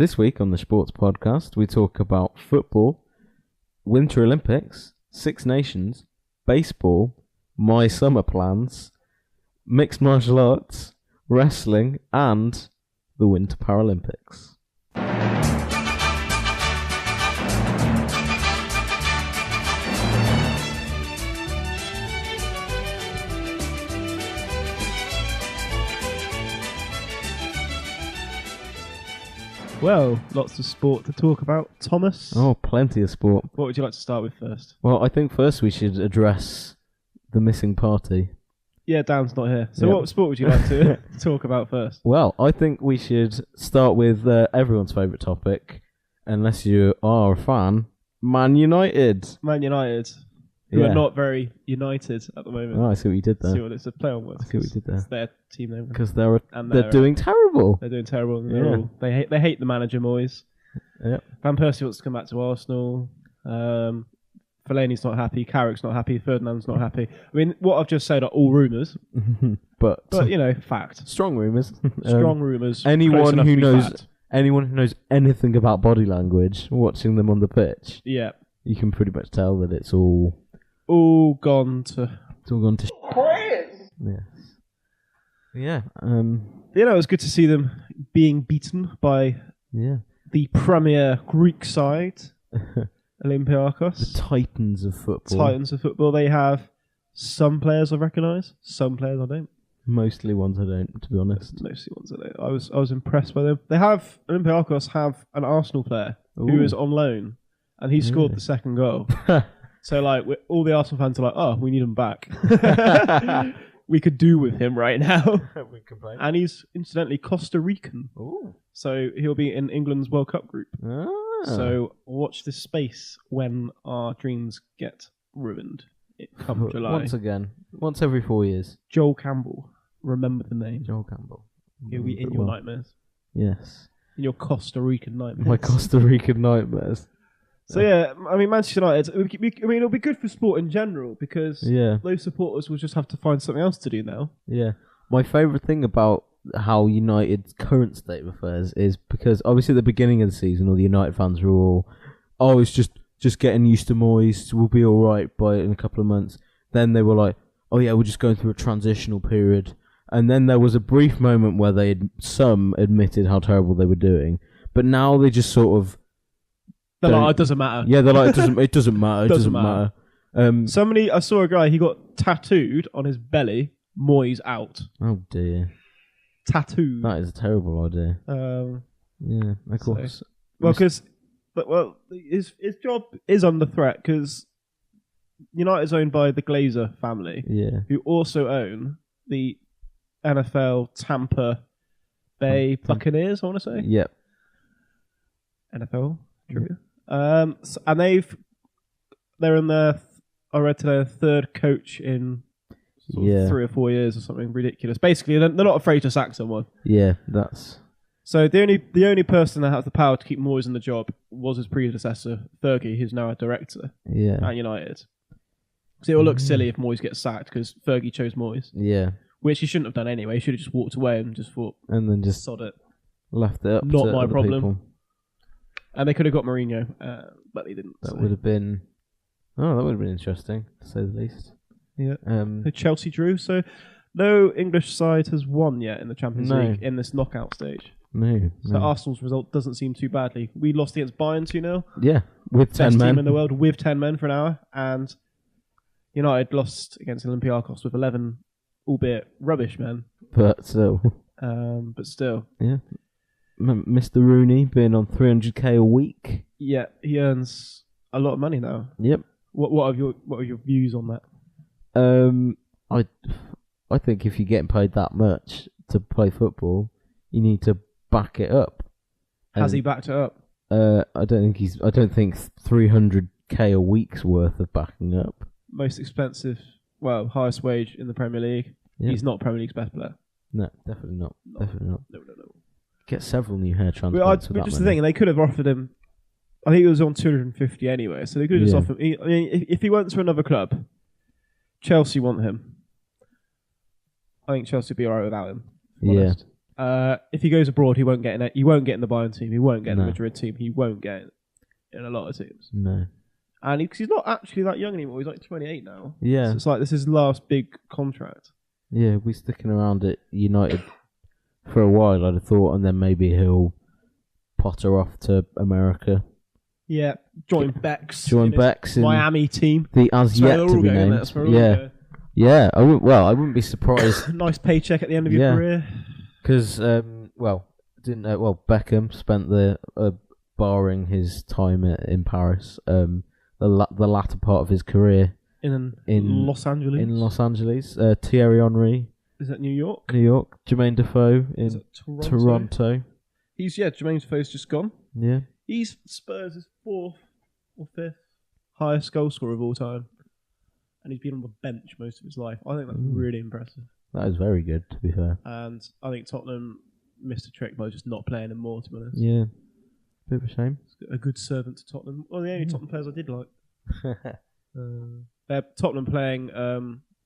This week on the Sports Podcast, we talk about football, Winter Olympics, Six Nations, baseball, my summer plans, mixed martial arts, wrestling, and the Winter Paralympics. Well, lots of sport to talk about. Thomas? Oh, plenty of sport. What would you like to start with first? Well, I think first we should address the missing party. Yeah, Dan's not here. So Yep. what sport would you like to talk about first? Well, I think we should start with everyone's favourite topic, unless you are a fan, Man United. Man United, who Yeah. are not very united at the moment. Oh, I see what you did there. See what it's a play on words. I see what you did there. It's their team name. Because And they're doing terrible. They're doing terrible. And Yeah. they hate the manager, Moyes. Yep. Van Persie wants to come back to Arsenal. Fellaini's not happy. Carrick's not happy. Ferdinand's not happy. I mean, what I've just said are all rumours, but you know, fact. strong rumours. Strong rumours. Anyone who knows anything about body language, watching them on the pitch, yeah, you can pretty much tell that it's all gone to. It's all gone to yes. Yeah. You know, it was good to see them being beaten by the premier Greek side, Olympiacos. The titans of football. Titans of football. They have some players I recognise, some players I don't. Mostly ones I don't, to be honest. Mostly ones I don't. I was impressed by them. Olympiacos have an Arsenal player who is on loan, and he scored the second goal. So, like, all the Arsenal fans are like, oh, we need him back. We could do with him right now. And he's, incidentally, Costa Rican. Ooh. So he'll be in England's World Cup group. Ah. So watch this space when our dreams get ruined. Come July. Once every 4 years. Joel Campbell. Remember the name. Joel Campbell. He'll be in your nightmares. Yes. In your Costa Rican nightmares. My Costa Rican nightmares. So yeah, I mean, Manchester United, it'll be good for sport in general because those supporters will just have to find something else to do now. Yeah. My favourite thing about how United's current state of affairs is because obviously at the beginning of the season, all the United fans were all, it's just getting used to Moyes, we'll be alright in a couple of months. Then they were like, oh yeah, we're just going through a transitional period. And then there was a brief moment where some admitted how terrible they were doing. But now they just sort of... They're like, it doesn't matter. Yeah, they're like, it doesn't matter. It doesn't matter. I saw a guy, he got tattooed on his belly, Moyes out. Oh dear. Tattooed. That is a terrible idea. Yeah, of course. His job is under threat because United's owned by the Glazer family, who also own the NFL Tampa Bay Buccaneers, I want to say. Yep. NFL trivia. And they're in I read today, third coach in 3 or 4 years or something ridiculous. Basically, they're not afraid to sack someone. Yeah, that's... So the only person that has the power to keep Moyes in the job was his predecessor, Fergie, who's now a director at United. So it'll look silly if Moyes gets sacked because Fergie chose Moyes. Yeah. Which he shouldn't have done anyway. He should have just walked away and just thought... And then just sod it. Left it up Not to my other problem. People. And they could have got Mourinho, but they didn't. That would have been... Oh, that would have been interesting, to say the least. Yeah. Chelsea drew, so no English side has won yet in the Champions League in this knockout stage. No. So Arsenal's result doesn't seem too badly. We lost against Bayern 2-0. Yeah, with 10 men. Best team in the world with 10 men for an hour. And United lost against Olympiacos with 11, albeit rubbish men. But still. Yeah. Mr. Rooney being on 300k a week. Yeah, he earns a lot of money now. Yep. What are your views on that? I think if you're getting paid that much to play football, you need to back it up. Has he backed it up? I don't think 300k a week's worth of backing up. Most expensive, highest wage in the Premier League. Yep. He's not Premier League's best player. No, definitely not. Definitely not. No. Get several new hair transplants. But just the thing, they could have offered him. I think it was on 250 anyway, so they could have just offered him. I mean, if he went to another club, Chelsea want him. I think Chelsea would be alright without him. Yeah. If he goes abroad, he won't get in. He won't get in the Bayern team. He won't get in the No. Madrid team. He won't get in a lot of teams. No. And he's not actually that young anymore. He's like 28 now. Yeah. So it's like this is his last big contract. Yeah, we're sticking around at United for a while, I'd have thought, and then maybe he'll potter off to America. Yeah, join Beck's. Join Beck's in Miami team. The as yet to be named. Yeah. Yeah, I wouldn't be surprised. Nice paycheck at the end of your career. Because, Beckham spent barring his time in Paris, the latter part of his career in Los Angeles. In Los Angeles, Thierry Henry. Is that New York? New York. Jermaine Defoe in Toronto. Jermaine Defoe's just gone. Yeah. He's Spurs' 4th or 5th highest goal scorer of all time. And he's been on the bench most of his life. I think that's really impressive. That is very good, to be fair. And I think Tottenham missed a trick by just not playing him more, to be honest. Yeah. Bit of a shame. A good servant to Tottenham. Well, the only Tottenham players I did like. They're Tottenham playing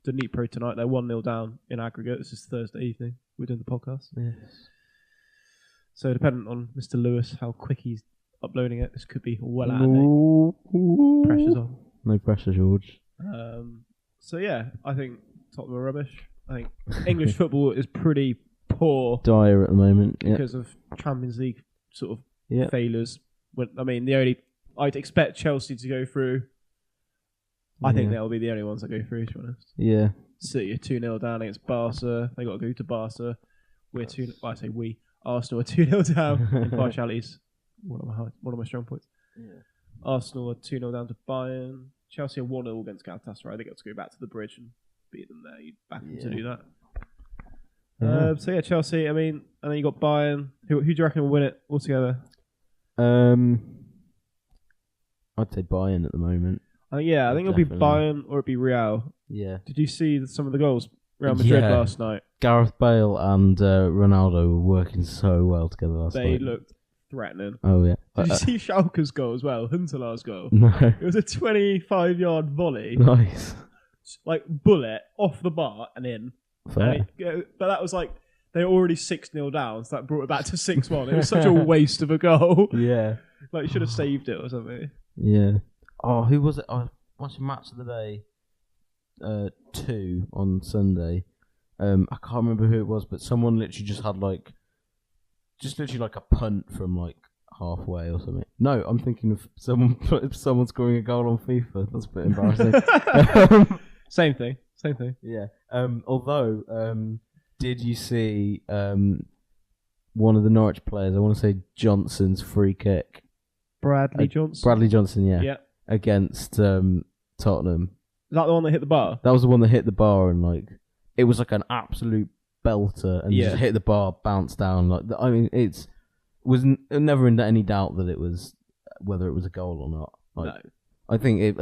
Dnipro tonight. They're 1-0 down in aggregate. This is Thursday evening. We're doing the podcast. Yes. So dependent on Mr. Lewis, how quick he's uploading it, this could be well out of date. Pressure's on. No pressure, George. So yeah, I think Tottenham are rubbish. I think English football is pretty poor. Dire at the moment. Because of Champions League sort of failures. I'd expect Chelsea to go through. I think they'll be the only ones that go through, to be honest. Yeah. City are 2-0 down against Barca. They got to go to Barca. Arsenal are 2-0 down. Impartiality's one of my strong points. Yeah. Arsenal are 2-0 down to Bayern. Chelsea are 1-0 against Galatasaray. They got to go back to the bridge and beat them there. You'd back them to do that. Yeah. Chelsea. I mean, and then you got Bayern. Who do you reckon will win it altogether? I'd say Bayern at the moment. I think it'll be Bayern or it'll be Real. Yeah. Did you see some of the goals? Real Madrid last night. Gareth Bale and Ronaldo were working so well together last night. They looked threatening. Oh, yeah. Did you see Schalke's goal as well? Huntelaar's goal? No. It was a 25-yard volley. Nice. Like, bullet off the bar and in. Fair. But that was like, they were already 6-0 down, so that brought it back to 6-1. It was such a waste of a goal. Yeah. Like, you should have saved it or something. Yeah. Oh, who was it? I watched Match of the Day 2 on Sunday. I can't remember who it was, but someone literally just had a punt from like halfway or something. No, I'm thinking of someone scoring a goal on FIFA. That's a bit embarrassing. Same thing. Yeah. Although, did you see one of the Norwich players? I want to say Johnson's free kick. Bradley Johnson. Bradley Johnson, yeah. Yeah. Against Tottenham. Is that the one that hit the bar? That was the one that hit the bar, and like it was like an absolute belter, and just hit the bar, bounced down. Like I mean, it was never in any doubt that it was whether it was a goal or not. Like, no. I think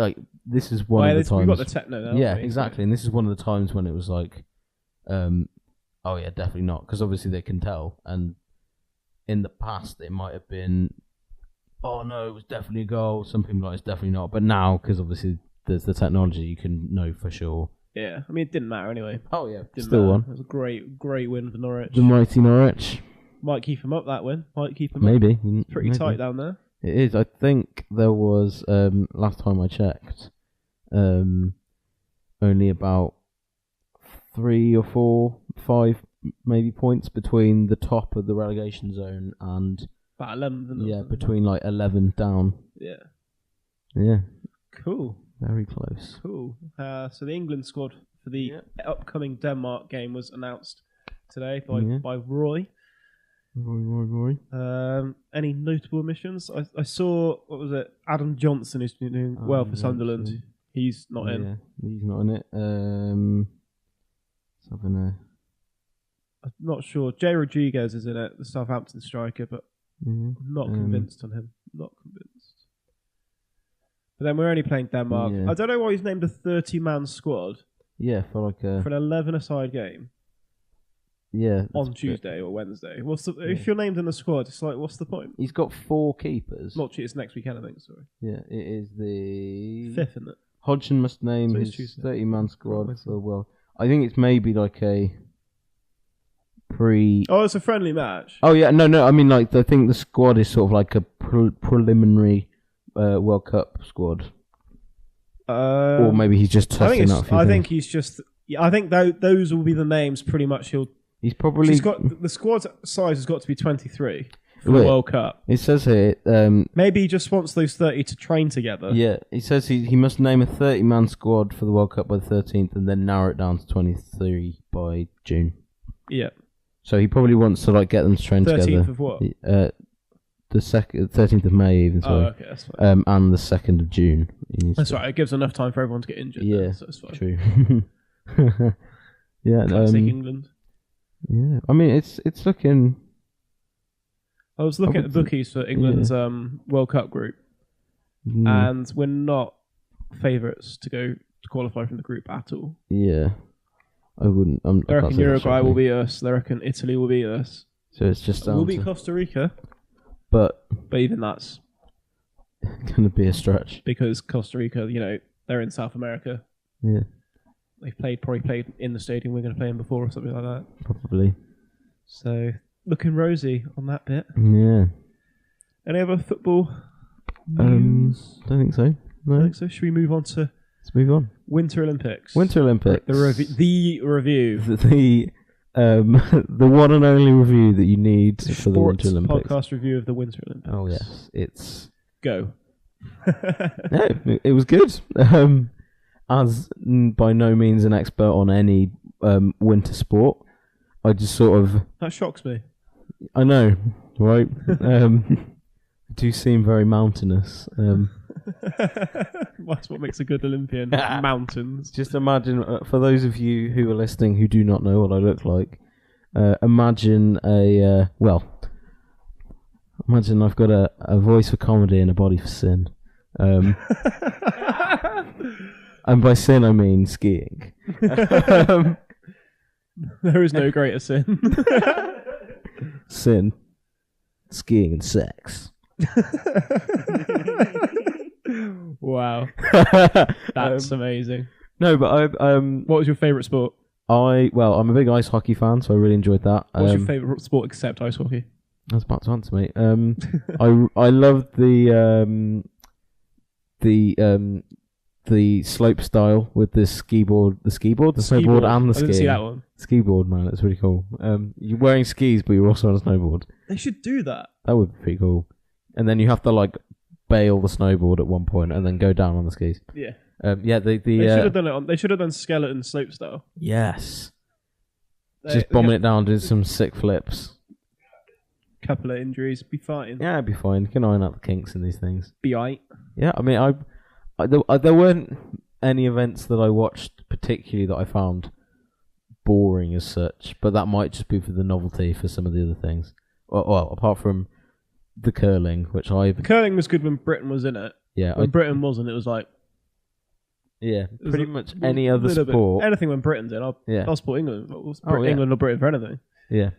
this is one of the times. We've got the techno now. Yeah, exactly, and this is one of the times when it was like, oh yeah, definitely not, because obviously they can tell, and in the past it might have been, oh no, it was definitely a goal. Some people like it's definitely not, but now because obviously there's the technology, you can know for sure. Yeah, I mean it didn't matter anyway. Oh yeah, still won. It was a great win for Norwich. The mighty Norwich. Might keep him up, that win. Maybe. It's pretty tight down there. It is. I think there was last time I checked, only about 3 or 4, 5 maybe points between the top of the relegation zone and about 11. Yeah, between like 11 down. Yeah. Yeah. Cool. Very close. Cool. So the England squad for the upcoming Denmark game was announced today by Roy. Roy. Any notable omissions? I saw, what was it? Adam Johnson is doing well for Sunderland. Johnson. He's not in. Yeah, he's not in it. I'm not sure. Jay Rodriguez is in it, the Southampton striker, but I'm not convinced on him. Not convinced. But then we're only playing Denmark. Yeah. I don't know why he's named a 30-man squad. Yeah, for like for an 11-a-side game. Yeah. On Tuesday or Wednesday. If you're named in the squad, it's like, what's the point? He's got 4 keepers. It's next weekend, I think, sorry. Yeah, it is the 5th, isn't it? Hodgson must name his 30-man squad. So, well, I think it's maybe like pre. Oh, it's a friendly match. Oh yeah, no. I mean, like I think the squad is sort of like a preliminary World Cup squad, or maybe he's just testing out. I think he's just. Yeah, I think those will be the names. Pretty much, He's probably. He's got the squad size has got to be 23 for the World Cup. It says here. Maybe he just wants those 30 to train together. Yeah, he says he must name a 30-man squad for the World Cup by the 13th, and then narrow it down to 23 by June. Yeah. So he probably wants to get them to train 13th together. 13th of what? The 13th of May, even. Sorry. Oh, okay, that's fine. And the 2nd of June. That's right. It gives enough time for everyone to get injured. Yeah, then, so it's fine. True. Yeah, Classic England. Yeah, I mean it's looking. I was looking at the bookies for England's World Cup group, and we're not favourites to qualify from the group at all. Yeah, I wouldn't. They reckon Uruguay will beat us. They reckon Italy will beat us. So it's just we'll beat Costa Rica, but even that's going to be a stretch because Costa Rica, they're in South America. Yeah. They've probably played in the stadium we're going to play in before or something like that. Probably. So, looking rosy on that bit. Yeah. Any other football news? Don't think so. No. I think so. Should we move on to... Let's move on. Winter Olympics. Winter Olympics. The review. The one and only review that you need for the Winter Olympics. Podcast review of the Winter Olympics. Oh, yes. It's... Go. No, it was good. As by no means an expert on any winter sport, I just sort of... That shocks me. I know, right? Do seem very mountainous. That's what makes a good Olympian. Mountains. Just imagine, for those of you who are listening who do not know what I look like, imagine imagine I've got a voice for comedy and a body for sin. And by sin, I mean skiing. There is no greater sin. Sin. Skiing and sex. Wow. That's amazing. No, but what was your favourite sport? I'm a big ice hockey fan, so I really enjoyed that. What's your favourite sport except ice hockey? I was about to answer, mate. I loved the slope style with the snowboard and the skiing. I didn't see that one. Skiboard, man, it's really cool. You're wearing skis, but you're also on a snowboard. They should do that. That would be pretty cool. And then you have to bail the snowboard at one point and then go down on the skis. Yeah. They should have done it. They should have done skeleton slope style. Yes. Just bombing it down, doing some sick flips. Couple of injuries, be fine. Yeah, it'd be fine. You can iron out the kinks in these things. Be aight. Yeah, I mean, there weren't any events that I watched particularly that I found boring as such, but that might just be for the novelty for some of the other things. Well, apart from the curling, the curling was good when Britain was in it. Yeah, when Britain wasn't, it was like... Yeah, pretty much any other sport. Anything when Britain's in, I'll support England. England or Britain for anything. Yeah.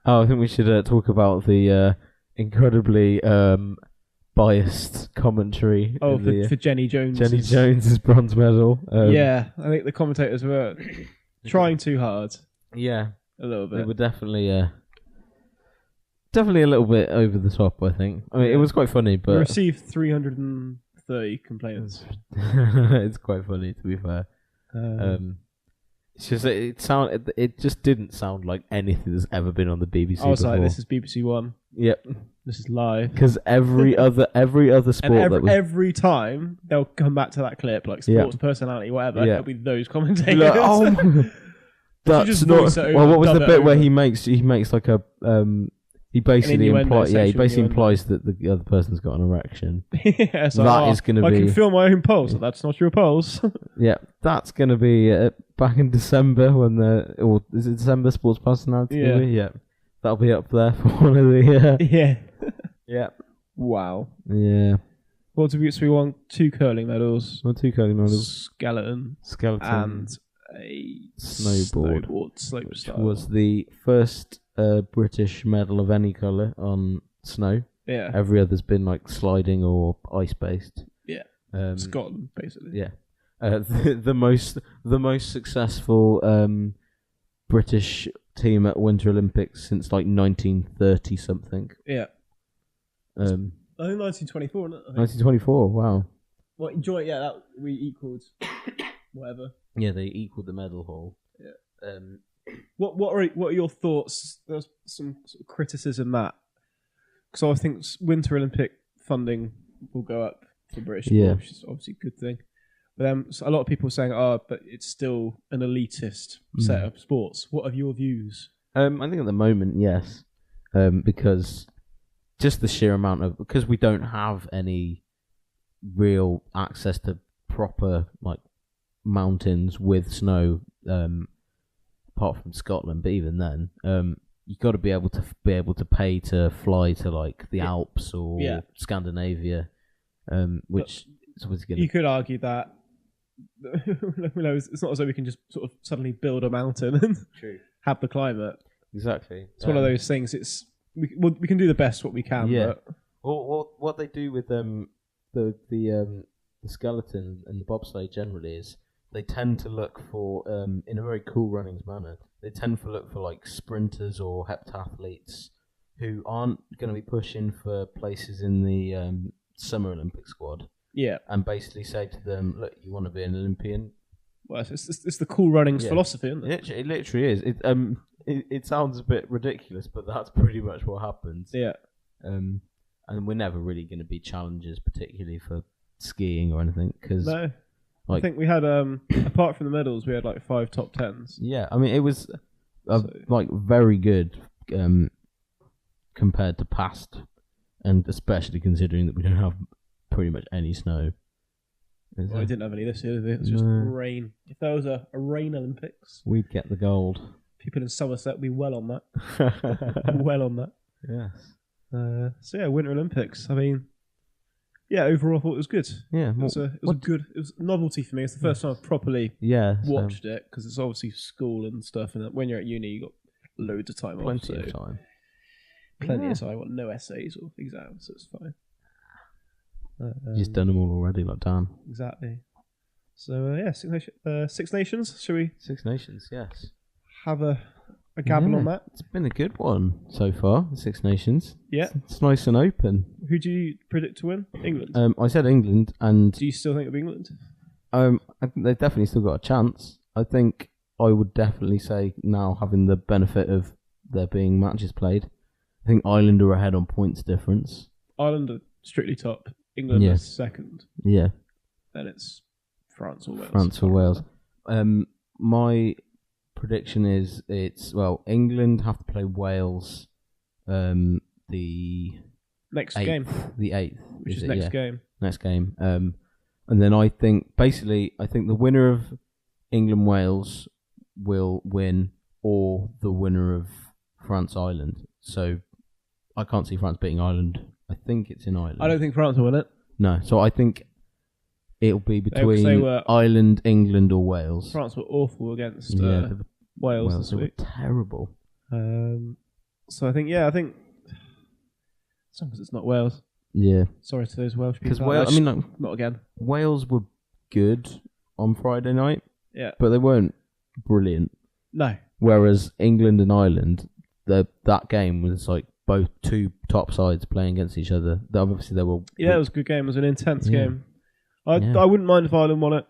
Oh, I think we should talk about the incredibly biased commentary. For Jenny Jones. Jenny Jones's bronze medal. Yeah, I think the commentators were trying too hard. Yeah, a little bit. They were definitely a little bit over the top, I think. I mean, it was quite funny, but... We received 330 complaints. It's quite funny, to be fair. It's just it just didn't sound like anything that's ever been on the BBC before. I was like, this is BBC One. Yep. This is live. Because every other sport and every time they'll come back to that clip, like sports personality, whatever, it'll be those commentators. Like, oh my... That's not... Well, what was the bit where he makes like a... He basically implies that the other person's got an erection. Yeah, so that is going to be... I can feel my own pulse. That's not your pulse. Yeah, that's going to be back in December when is it December Sports Personality? Yeah. Yeah. That'll be up there for one of the... Yeah. Yeah. Wow. Yeah. What did we won? 2 curling medals. Well, 2 curling medals. Skeleton. And a snowboard slope style. Which was the first British medal of any colour on snow. Yeah. Every other's been sliding or ice-based. Yeah. Scotland, basically. Yeah. The most successful British team at Winter Olympics since like 1930 something. Yeah. I think 1924, isn't it? 1924. Wow. Well, enjoy it. Yeah, that we equalled whatever. Yeah, they equalled the medal haul. Yeah. What are your thoughts? There's some sort of criticism that because I think Winter Olympic funding will go up for British sport, which is obviously a good thing. But then a lot of people are saying, but it's still an elitist set of sports. What are your views? I think at the moment, yes, because just the sheer amount of because we don't have any real access to proper like mountains with snow, apart from Scotland. But even then, you've got to be able to pay to fly to like the Alps or Scandinavia, which is obviously going. You could argue that it's not as though we can just sort of suddenly build a mountain and have the climate. Exactly, it's one of those things. It's we can do the best what we can. Yeah. But Or what they do with the skeleton and the bobsleigh generally is they tend to look for in a very cool runnings manner. They tend to look for like sprinters or heptathletes who aren't going to be pushing for places in the Summer Olympic squad. Yeah, and basically say to them, "Look, you want to be an Olympian." Well, it's the cool runnings philosophy, isn't it? It literally is. It sounds a bit ridiculous, but that's pretty much what happens. Yeah. And we're never really going to be challengers, particularly for skiing or anything, because no. I think we had apart from the medals, we had like 5 top 10s. Yeah, I mean it was like very good compared to past, and especially considering that we don't have pretty much any snow. Well, we didn't have any this year, did we? It was just rain. If there was a rain Olympics, we'd get the gold. People in Somerset would be well on that. Well on that. Yes. So yeah, Winter Olympics. I mean, yeah, overall I thought it was good. Yeah. It was a novelty for me. It's the first time I've properly watched it, because it's obviously school and stuff, and when you're at uni, you got loads of time off. Plenty of time. Plenty of time. I got no essays or exams, so it's fine. You've just done them all already, like Dan. Exactly. So Six Nations. Shall we? Six Nations, yes. Have a gabble on that. It's been a good one so far. The Six Nations. Yeah, it's nice and open. Who do you predict to win? England. I said England, and do you still think of England? I think they've definitely still got a chance. I think I would definitely say now, having the benefit of there being matches played, I think Ireland are ahead on points difference. Ireland are strictly top. England is second. Yeah. Then it's France or Wales. France or Wales. My prediction is England have to play Wales the next 8th, game. The 8th. Which is next game. Next game. And then I think the winner of England-Wales will win, or the winner of France-Ireland. So I can't see France beating Ireland. I think it's in Ireland. I don't think France will win it. No, so I think it'll be between Ireland, England, or Wales. France were awful against Wales this week. Were terrible. So I think as long as it's not Wales. Yeah. Sorry to those Welsh people. Because Wales, not again. Wales were good on Friday night. Yeah. But they weren't brilliant. No. Whereas England and Ireland, that game was like both two top sides playing against each other. Obviously, they were. Yeah, it was a good game. It was an intense game. I wouldn't mind if Ireland won it.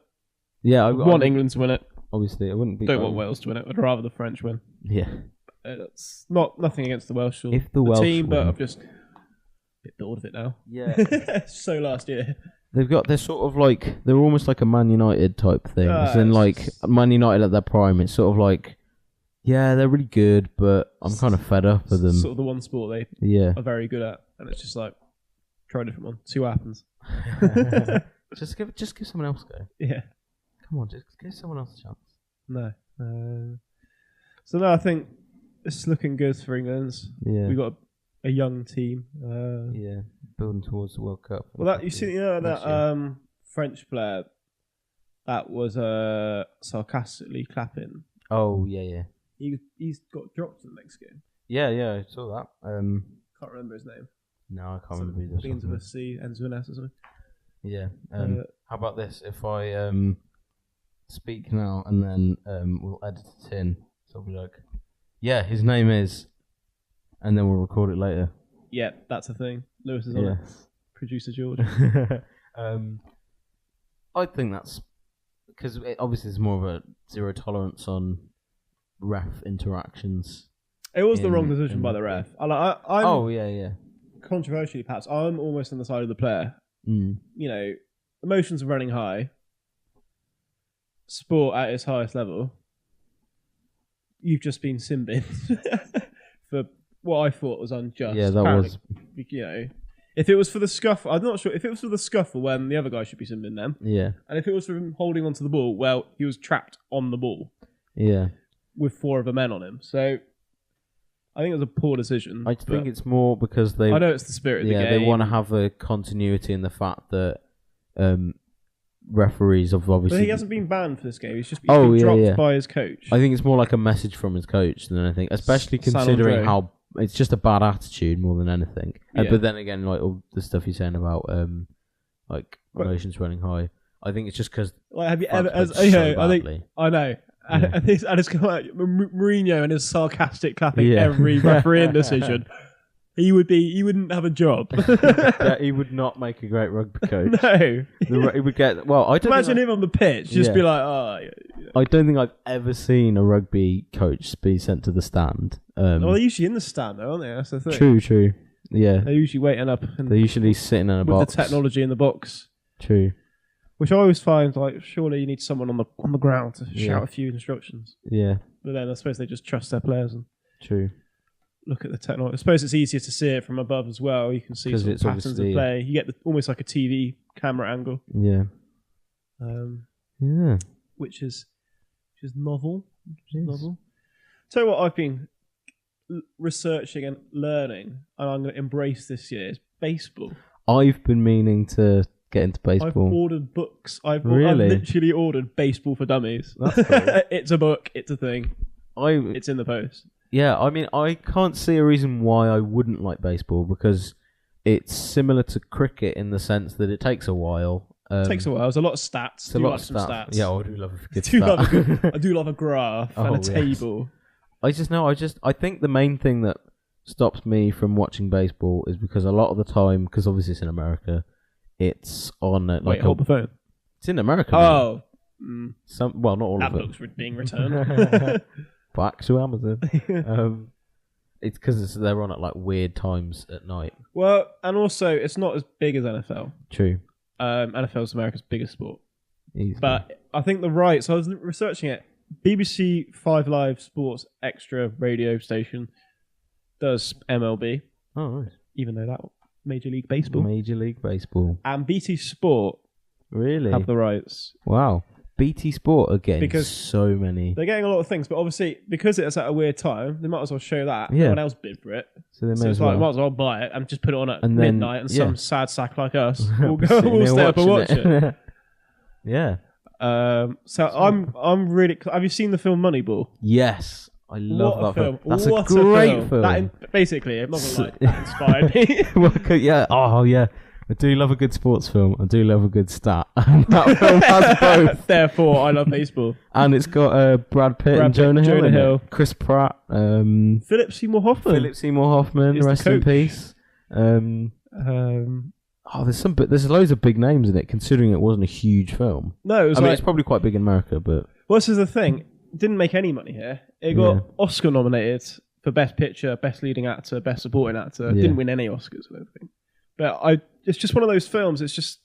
Yeah, I want England to win it. Obviously, I wouldn't be. Don't want Wales to win it. I'd rather the French win. Yeah. It's nothing against the Welsh if the Welsh team, win, but I'm just a bit bored of it now. Yeah. So last year. They're sort of like, they're almost like a Man United type thing. As in, like, Man United at their prime, it's sort of like, yeah, they're really good, but I'm kind of fed up with them. Sort of the one sport they are very good at, and it's just like, try a different one, see what happens. Just give someone else a go. Yeah. Come on, just give someone else a chance. No. So no, I think it's looking good for England. Yeah. We got a young team. Building towards the World Cup. Well, that French player that was sarcastically clapping. Oh yeah. He's got dropped in the next game. Yeah, I saw that. Can't remember his name. No, I can't remember either. Begins with a C, ends with an S or something. Yeah. How about this? If I speak now and then we'll edit it in So I'll be like, yeah, his name is, and then we'll record it later. Yeah, that's a thing. Lewis is on it. Producer George. I think that's because obviously there's more of a zero tolerance on ref interactions. It was the wrong decision by the ref. I'm controversially, perhaps, I'm almost on the side of the player. Mm. You know, emotions are running high. Sport at its highest level. You've just been sin-binned for what I thought was unjust. Yeah, that was. You know, if it was for the scuffle, I'm not sure. If it was for the scuffle, when the other guy should be sin-binned then. Yeah. And if it was for him holding onto the ball, well, he was trapped on the ball. Yeah. With 4 other men on him. So I think it was a poor decision. I think it's more because I know it's the spirit of the game. Yeah, they want to have the continuity in the fact that referees have obviously... But he hasn't been banned for this game. He's been dropped by his coach. I think it's more like a message from his coach than anything, especially considering how it's just a bad attitude more than anything. Yeah. But then again, like all the stuff you're saying about like emotions running high, I think it's just because... Like, have you ever... I know. Yeah. And it's come out, Mourinho and his sarcastic clapping every refereeing decision. He wouldn't have a job. He would not make a great rugby coach. No. He would get... Well, I don't imagine him on the pitch, just be like, oh... Yeah. I don't think I've ever seen a rugby coach be sent to the stand. Well, they're usually in the stand, though, aren't they? That's the thing. True. Yeah. They're usually waiting up. They're usually sitting in a box. With the technology in the box. True. Which I always find, like, surely you need someone on the ground to shout a few instructions. Yeah. But then I suppose they just trust their players and look at the technology. I suppose it's easier to see it from above as well. You can see some patterns of play. You get almost like a TV camera angle. Yeah. Which is novel. Novel. Tell you what I've been researching and learning, and I'm going to embrace this year, is baseball. I've been meaning to get into baseball. I've ordered books. I've literally ordered Baseball for Dummies. That's cool. It's a book. It's a thing. It's in the post. Yeah, I mean, I can't see a reason why I wouldn't like baseball because it's similar to cricket in the sense that it takes a while. It takes a while. There's a lot of stats. It's a lot of stats. Yeah, I do love a good stat. I do love a graph and a table. I think the main thing that stops me from watching baseball is because a lot of the time, because obviously it's in America, it's on hold the phone. It's in America. Oh. Not all of it. That book's being returned. Back to Amazon. It's because they're on at like weird times at night. Well, and also it's not as big as NFL. True. NFL is America's biggest sport. Easily. But I think the rights, I was researching it, BBC 5 Live Sports Extra radio station does MLB. Oh, nice. Even though that Major League Baseball. Major League Baseball. And BT Sport really have the rights. Wow. BT Sport again. Because so many. They're getting a lot of things, but obviously because it's at a weird time, they might as well show that. Yeah. No one else bid for it. So they might as well buy it and just put it on at midnight and some sad sack like us we'll stay up and watch it. Yeah. So I'm really... Have you seen the film Moneyball? Yes. I love that film. That's what a great film. Basically, I'm not gonna lie, that inspired me. Yeah. Oh, yeah. I do love a good sports film. I do love a good stat. And that film has both. Therefore, I love baseball. And it's got Brad Pitt and Jonah Hill. Chris Pratt. Philip Seymour Hoffman. Rest in peace. There's loads of big names in it, considering it wasn't a huge film. No, it's probably quite big in America, but... Well, this is the thing. It didn't make any money here. It got Oscar nominated for Best Picture, Best Leading Actor, Best Supporting Actor. Yeah. Didn't win any Oscars, I don't think. But it's just one of those films. It's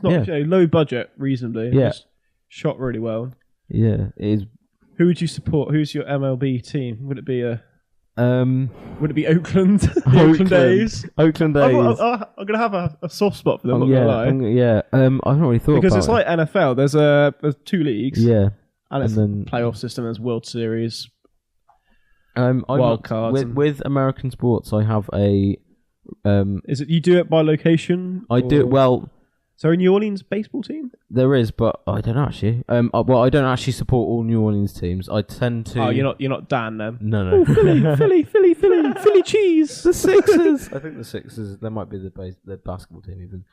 not low budget, reasonably. Yeah. It's shot really well. Yeah, it is. Who would you support? Who's your MLB team? Would it be would it be Oakland? Oakland A's. Oakland A's. I'm gonna have a soft spot for them. I've not really thought because about it's like NFL. There's 2 leagues. Yeah, and it's then playoff system. There's World Series. Wild cards. With American sports, I have a. Is it you do it by location? I do. Well, So a New Orleans baseball team? There is, but I don't actually. Well, I don't actually support all New Orleans teams. I tend to. Oh, you're not Dan then. No. Oh, Philly cheese. The Sixers. I think the Sixers. There might be the basketball team even.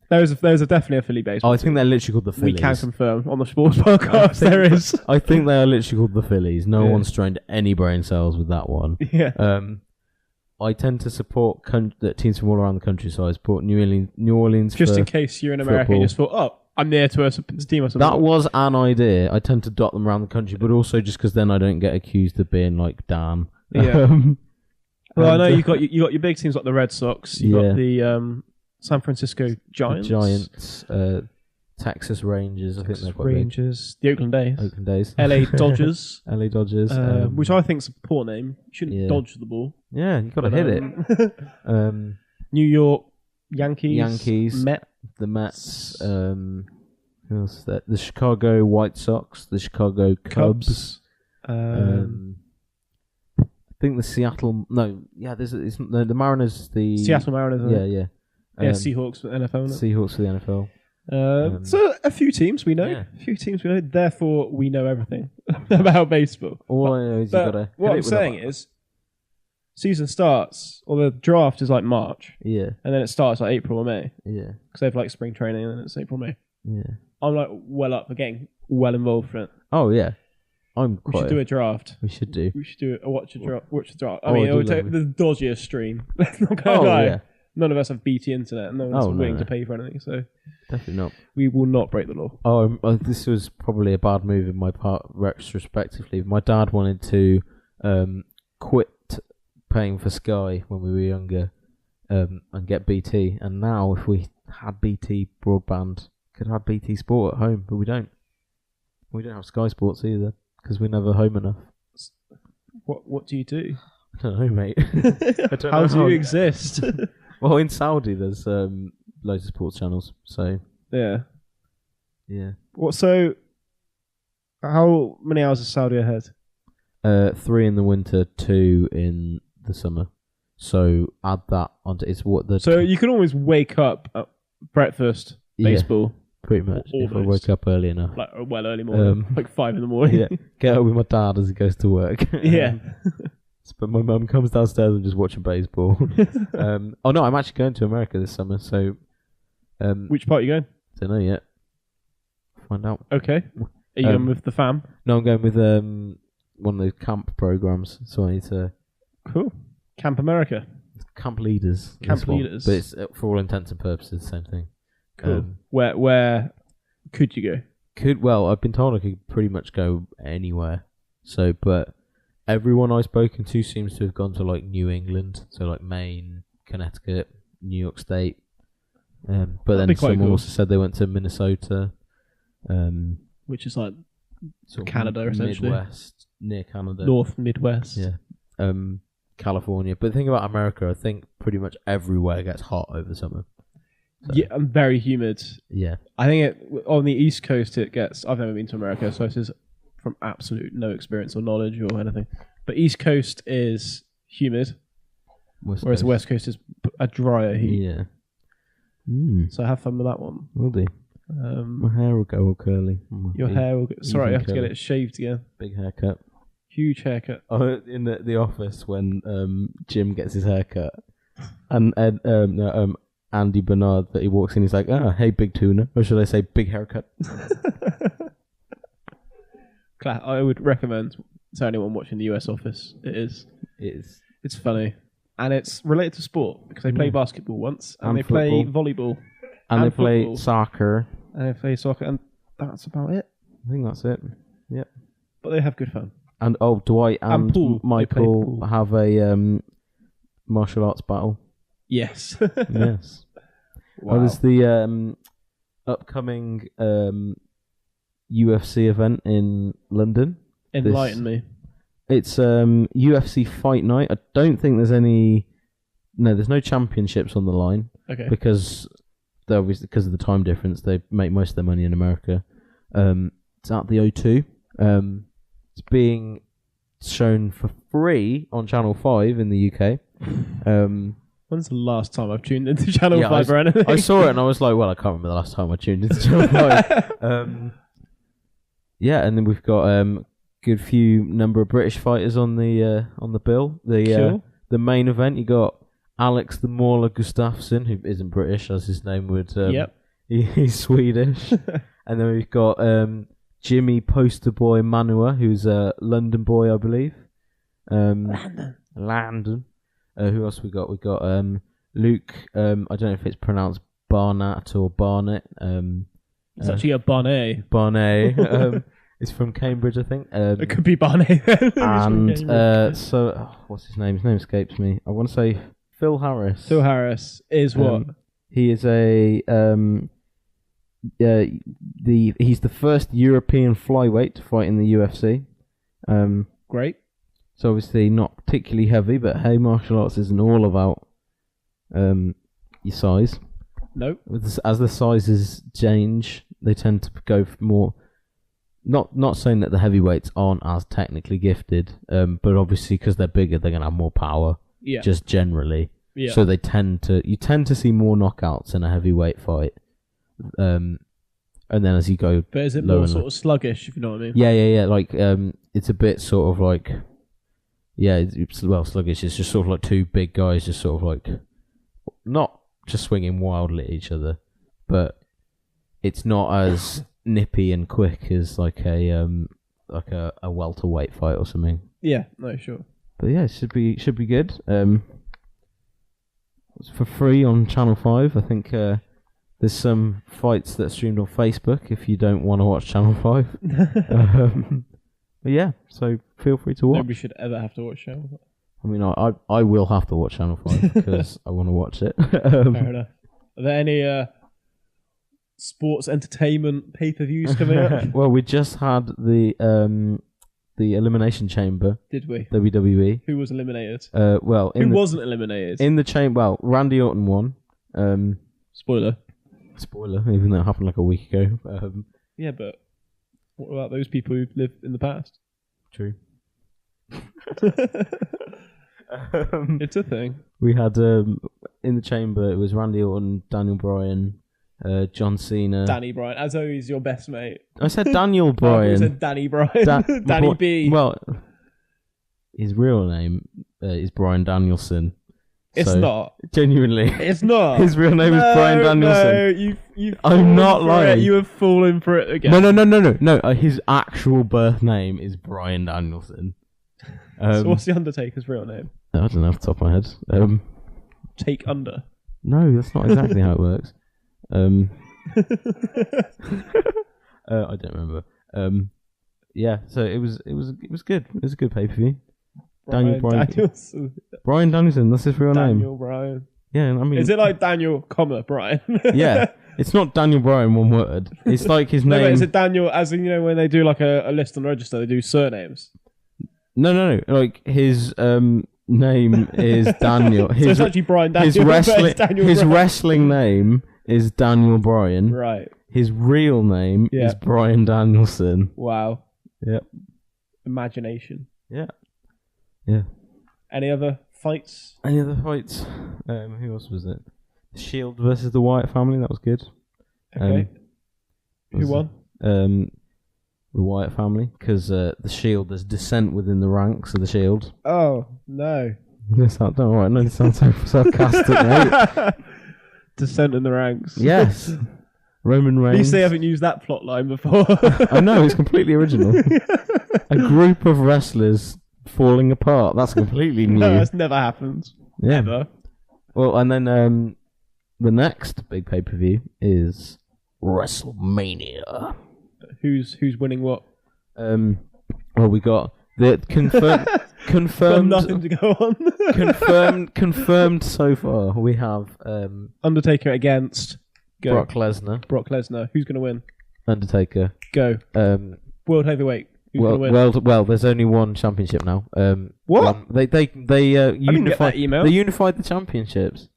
There's definitely a Philly baseball. I think they're literally called the Phillies. We can confirm on the sports podcast there is. I think they are literally called the Phillies. No one strained any brain cells with that one. Yeah. I tend to support teams from all around the country, so I support New Orleans. Just in case you're in America, and you just thought, oh, I'm near to a team or something. That was an idea. I tend to dot them around the country, but also just because then I don't get accused of being like Dan. Yeah. Well, I know you got your big teams like the Red Sox. You got the San Francisco Giants. Texas Rangers. I think they're quite Rangers. Big. The Oakland Days. LA Dodgers. LA Dodgers. Which I think's a poor name. You shouldn't dodge the ball. Yeah, you got to hit it. New York Yankees. The Mets. Who else is that? The Chicago White Sox. The Chicago Cubs. I think the Seattle. No, yeah. The Mariners. The Seattle Mariners. Yeah. Seahawks for the NFL. Seahawks for the NFL. So a few teams we know. Yeah. A few teams we know. Therefore, we know everything about baseball. All I know is you got to. What I'm saying is, season starts, or the draft is like March. Yeah. And then it starts like April or May. Yeah. Because they have like spring training, and then it's April, May. Yeah. I'm like well up for getting well involved for it. Oh yeah. We should do a draft. We should do. We should do a watch the draft. I mean, it would take the dodgiest stream. Let's not go yeah. None of us have BT internet, and no one's willing to pay for anything. So definitely not. We will not break the law. This was probably a bad move in my part, retrospectively. My dad wanted to quit paying for Sky when we were younger and get BT. And now, if we had BT broadband, could have BT Sport at home, but we don't. We don't have Sky Sports either because we're never home enough. What do you do? I don't know, mate. How do you exist? Well, in Saudi, there's loads of sports channels. So yeah. So, how many hours is Saudi ahead? 3 in the winter, 2 in the summer. So add that onto So you can always wake up at breakfast, baseball. Pretty much. If I wake up early enough. Like early morning, like 5 in the morning. Yeah. Get up with my dad as he goes to work. Yeah. But my mum comes downstairs and just watching baseball. Oh no, I'm actually going to America this summer. So, which part are you going? Don't know yet. Find out. Okay. Are you going with the fam? No, I'm going with one of those camp programs. So I need to. Cool. Camp America. Camp Leaders. Camp Leaders. But it's for all intents and purposes the same thing. Cool. Where could you go? Well, I've been told I could pretty much go anywhere. So, but everyone I've spoken to seems to have gone to like New England, so like Maine, Connecticut, New York State. But then someone also said they went to Minnesota, which is like sort of Canada, essentially. Midwest, near Canada. North, Midwest. Yeah. California. But the thing about America, I think pretty much everywhere gets hot over the summer. So. Yeah, and very humid. Yeah. I think on the East Coast it gets... I've never been to America, so this is from absolute no experience or knowledge or anything. But East Coast is humid, whereas the West Coast is a drier heat. Yeah. So have fun with that one. Will do. My hair will go all curly. Your hair will go... Sorry, I have to get it shaved again. Big haircut. Huge haircut. In the office when Jim gets his haircut, and Andy Bernard, that he walks in, he's like, hey, big tuna. Or should I say big haircut? I would recommend to anyone watching the US Office. It is. It's funny. And it's related to sport, because they play basketball once, and they play volleyball. And they play soccer. And they play soccer, and that's about it. I think that's it. Yep. But they have good fun. And Dwight and Michael have a martial arts battle. Yes. Yes. Wow. There's the upcoming UFC event in London. Enlighten me. It's UFC Fight Night. I don't think there's any... No, there's no championships on the line. Okay. Because of the time difference, they make most of their money in America. It's at the O2. It's being shown for free on Channel 5 in the UK. When's the last time I've tuned into Channel Yeah, 5 or anything? I saw it and I was like, well, I can't remember the last time I tuned into Channel 5. Yeah, and then we've got good few number of British fighters on the bill. The main event, you got Alex the Mauler Gustafsson, who isn't British as his name would. Yep. He's Swedish. And then we've got Jimmy Poster Boy Manua, who's a London boy, I believe. Landon. Who else we got? We got Luke. I don't know if it's pronounced Barnett or Barnett. It's actually a Barnet. Barnet. It's from Cambridge, I think. It could be Barnet. And what's his name? His name escapes me. I want to say Phil Harris. Phil Harris is what? He is he's the first European flyweight to fight in the UFC. Great. So obviously not particularly heavy, but hey, martial arts isn't all about your size. No. As the sizes change, they tend to go for more. Not saying that the heavyweights aren't as technically gifted, but obviously because they're bigger, they're gonna have more power. Yeah. Just generally. Yeah. So you tend to see more knockouts in a heavyweight fight. And then as you go, but is it more sort of sluggish, if you know what I mean? Yeah. Like it's a bit sort of like, it's sluggish. It's just sort of like two big guys, just sort of like not just swinging wildly at each other, but it's not as nippy and quick as like a welterweight fight or something. Yeah, no, sure. But yeah, it should be good. It's for free on Channel 5. I think there's some fights that are streamed on Facebook if you don't want to watch Channel 5. But yeah, so feel free to watch. Nobody should ever have to watch Channel 5. I mean, I will have to watch Channel 5 because I want to watch it. Fair enough. Are there any sports entertainment pay-per-views coming up? Well, we just had the Elimination Chamber. Did we? WWE. Who was eliminated? Who wasn't eliminated? In the chamber, well, Randy Orton won. Spoiler, even though it happened like a week ago. Yeah, but what about those people who lived in the past? True. It's a thing. We had in the chamber, it was Randy Orton, Daniel Bryan, John Cena. Danny Bryan, as though he's your best mate. I said Daniel Bryan. I said Danny Bryan. Danny B. Well, his real name is Bryan Danielson. It's not. Genuinely. It's not. His real name is Bryan Danielson. No, I'm not lying. You have fallen for it again. No. His actual birth name is Bryan Danielson. So what's the Undertaker's real name? I don't know off the top of my head. Take Under. No, that's not exactly how it works. I don't remember. Yeah, so it was good. It was a good pay-per-view. Bryan Danielson. Bryan Danielson, that's his real name. Daniel Bryan. Yeah, I mean, is it like Daniel, Bryan? Yeah, it's not Daniel Bryan, one word. It's like his name. No, is it Daniel? As in, when they do like a list on the register, they do surnames. No. Like his name is Daniel. So it's actually Bryan Daniel. His wrestling name is Daniel Bryan. Right. His real name is Bryan Danielson. Wow. Yep. Imagination. Yeah. Any other fights? Who else was it? The Shield versus the Wyatt family. That was good. Okay. Who won? The Wyatt family, because the Shield, there's dissent within the ranks of the Shield. Oh no! This sounds alright. No, this sounds so sarcastic, mate. Dissent in the ranks. Yes. Roman Reigns. At least they haven't used that plot line before. I know, it's completely original. A group of wrestlers falling apart. That's completely new. No, that's never happened. Yeah. Ever. Well, and then the next big pay-per-view is WrestleMania. Who's winning what? Well, we got the confirmed. Got nothing to go on. confirmed so far. We have Undertaker against Brock Lesnar. Who's going to win? Undertaker. Go. World heavyweight. Who's going to win? Well, there's only one championship now. What? They unified. Email. They unified the championships.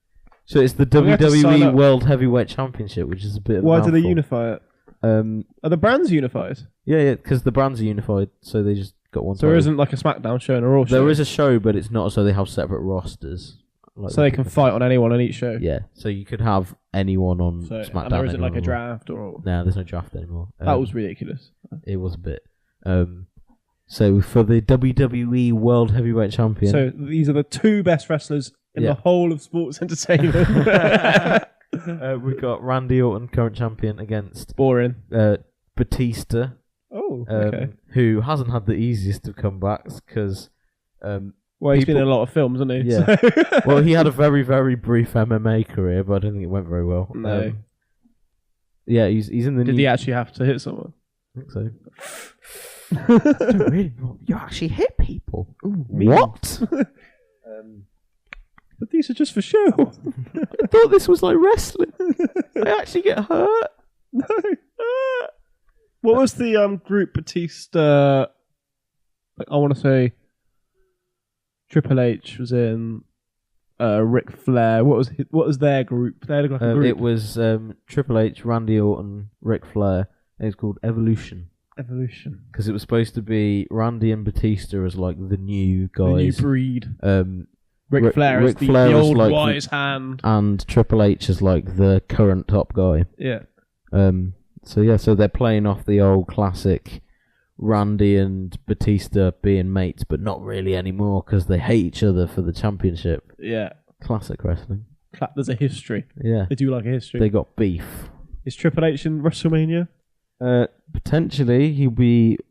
So it's the WWE World Heavyweight Championship, which is a bit. Why do they unify it? Are the brands unified? Yeah, because the brands are unified, so they just got one. So there isn't like a SmackDown show and a Raw show? There is a show, but it's not, so they have separate rosters. like so they can fight on anyone on each show. Yeah, so you could have anyone on So, SmackDown. and there isn't like a anymore. draft or. No, there's no draft anymore. That was ridiculous. It was a bit. So for the WWE World Heavyweight Champion. So these are the two best wrestlers in the whole of sports entertainment. We've got Randy Orton, current champion, against Boring. Batista. Oh, okay. Who hasn't had the easiest of comebacks because. Well, he's been in a lot of films, hasn't he? Yeah. Well, he had a very, very brief MMA career, but I don't think it went very well. No. Yeah, he's in the. Did he actually have to hit someone? I think so. Really? You actually hit people? Ooh, what? But these are just for show. I thought this was like wrestling. I actually get hurt. No. What was the group Batista? I want to say Triple H was in. Ric Flair. What was their group? They had like a group. It was Triple H, Randy Orton, Ric Flair. It was called Evolution. Evolution. Because it was supposed to be Randy and Batista as like the new guys. The new breed. Ric Flair Ric is Flair the was old like wise hand. And Triple H is like the current top guy. Yeah. So they're playing off the old classic Randy and Batista being mates, but not really anymore because they hate each other for the championship. Yeah. Classic wrestling. There's a history. Yeah. They do like a history. They got beef. Is Triple H in WrestleMania? Potentially,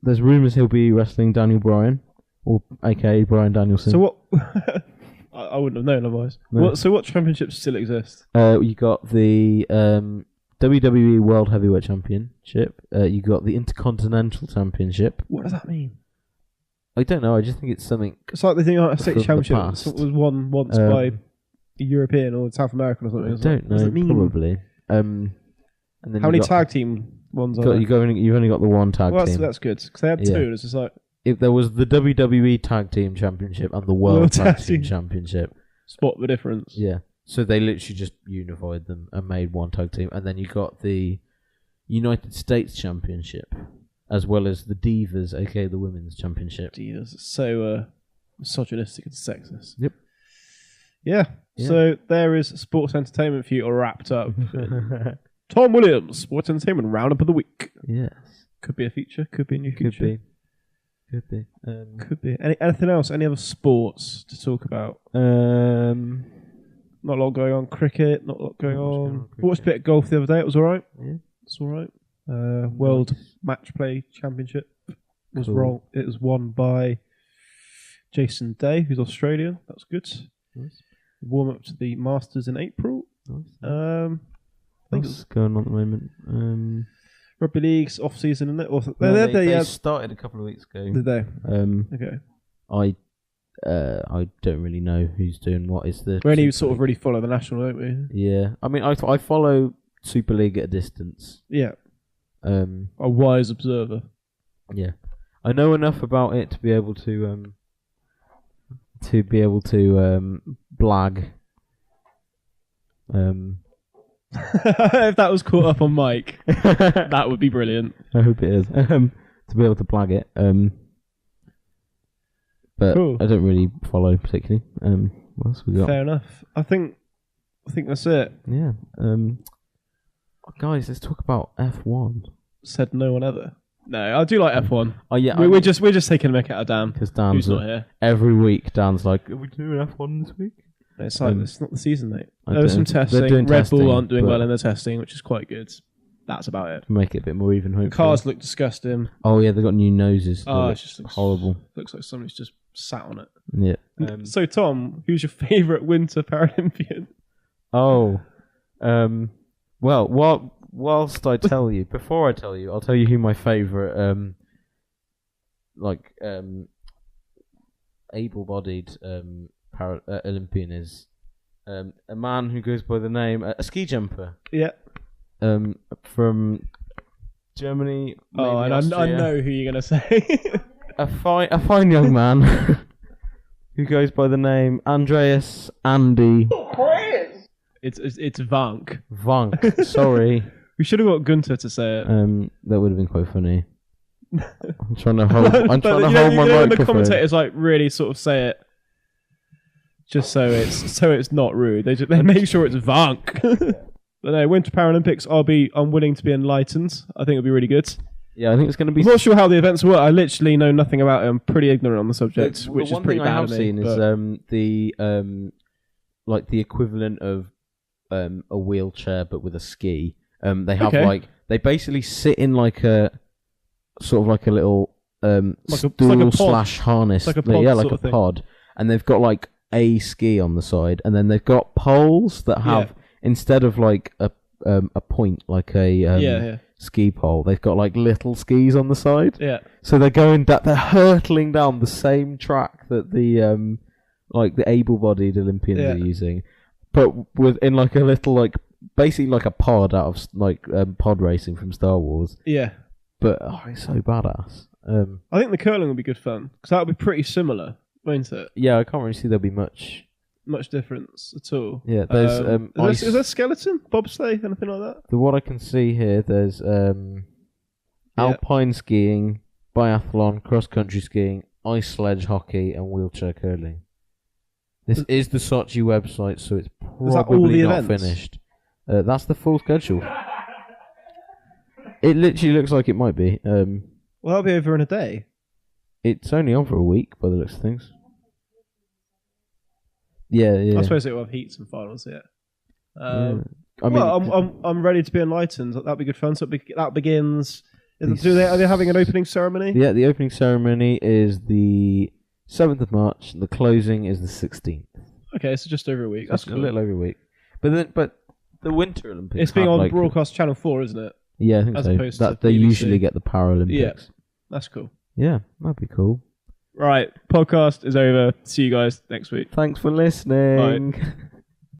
there's rumours he'll be wrestling Daniel Bryan, or aka Bryan Danielson. So what? I wouldn't have known otherwise. No. What championships still exist? You got the WWE World Heavyweight Championship. You got the Intercontinental Championship. What does that mean? I don't know. I just think it's something. It's like the thing like a from state the championship past. was won once by a European or South American or something. I don't know. What does it mean? Probably. And then How many tag team ones are there? You've only got the one tag team. That's good because they had two. And it's just like if there was the WWE Tag Team Championship and the World Tag Team Championship. Spot the difference. Yeah. So they literally just unified them and made one tag team. And then you got the United States Championship, as well as the Divas, aka the Women's Championship. Divas. So misogynistic and sexist. Yep. Yeah. So there is sports entertainment for you all wrapped up. Tom Williams, sports entertainment roundup of the week. Yes. Could be a feature. Could be a new feature. Could be. Could be. Anything else? Any other sports to talk about? Not a lot going on. Cricket, not a lot going on. Watched a bit of golf the other day. It was all right. Yeah. It's all right. World Match Play Championship was wrong. It was won by Jason Day, who's Australian. That's good. Nice. Warm up to the Masters in April. Nice. What's going on at the moment? Rugby league's off season, isn't it? Or They started a couple of weeks ago. Did they? Okay. I don't really know who's doing what. Is the we only sort of really follow the national, don't we? Yeah, I mean, I follow Super League at a distance. Yeah. A wise observer. Yeah, I know enough about it to be able to blag. If that was caught up on mic, that would be brilliant. I hope it is. To be able to blag it. But cool. I don't really follow particularly. What else we got? Fair enough. I think that's it. Yeah. Guys, let's talk about F1. Said no one ever. No, I do like F1. Oh yeah, we're just taking a mick out of Dan because Dan's who's not here. Every week, Dan's like, "Are we doing F1 this week?" It's like it's not the season, mate. There was some testing. Red Bull aren't doing well in their testing, which is quite good. That's about it. Make it a bit more even. Hopefully. The cars look disgusting. Oh yeah, they've got new noses. Oh, it just looks horrible. Looks like somebody's just sat on it. Yeah. So Tom, who's your favourite winter Paralympian? Oh, well, whilst I tell you, before I tell you, I'll tell you who my favourite, able-bodied Olympian is. A man who goes by the name a ski jumper. Yeah. From Germany. Oh, and I know who you're gonna say. a fine young man who goes by the name Andreas Andy. It's Vank. Vank. Sorry. We should have got Gunter to say it. That would have been quite funny. I'm trying to hold. I'm trying to hold my microphone. The commentators really sort of say it. just so it's not rude. They make sure it's Vank. But no, Winter Paralympics. I'm willing to be enlightened. I think it'll be really good. Yeah, I think it's going to be. I'm not sure how the events work. I literally know nothing about it. I'm pretty ignorant on the subject, which is pretty bad. The one thing I have seen is the equivalent of a wheelchair but with a ski. They have they basically sit in like a sort of like a little stool slash harness, like a pod, like a pod, and they've got like a ski on the side, and then they've got poles that have instead of like a point like a ski pole, they've got like little skis on the side. Yeah. So they're they're hurtling down the same track that the like the able-bodied Olympians are using, but within like a little like basically like a pod out of like pod racing from Star Wars. Yeah. But it's so badass. I think the curling will be good fun because that would be pretty similar, won't it? Yeah, I can't really see there'll be much difference at all. Yeah, there's is there skeleton, bobsleigh, anything like that? The what I can see here, there's alpine skiing, biathlon, cross country skiing, ice sledge hockey, and wheelchair curling. This is the Sochi website, so it's probably not finished. That's the full schedule. It literally looks like it might be. Well, that'll be over in a day. It's only on for a week, by the looks of things. Yeah. I suppose it will have heats and finals. Yeah. I'm ready to be enlightened. That'll be good fun. So that begins. Are they having an opening ceremony? Yeah, the opening ceremony is the 7th of March. The closing is the 16th. Okay, so just over a week. That's cool. A little over a week. But the Winter Olympics. It's being on broadcast Channel 4, isn't it? Yeah, I think As so. opposed to they BBC. usually get the Paralympics. Yeah, that's cool. Yeah, that'd be cool. Right, podcast is over. See you guys next week. Thanks for listening. Bye.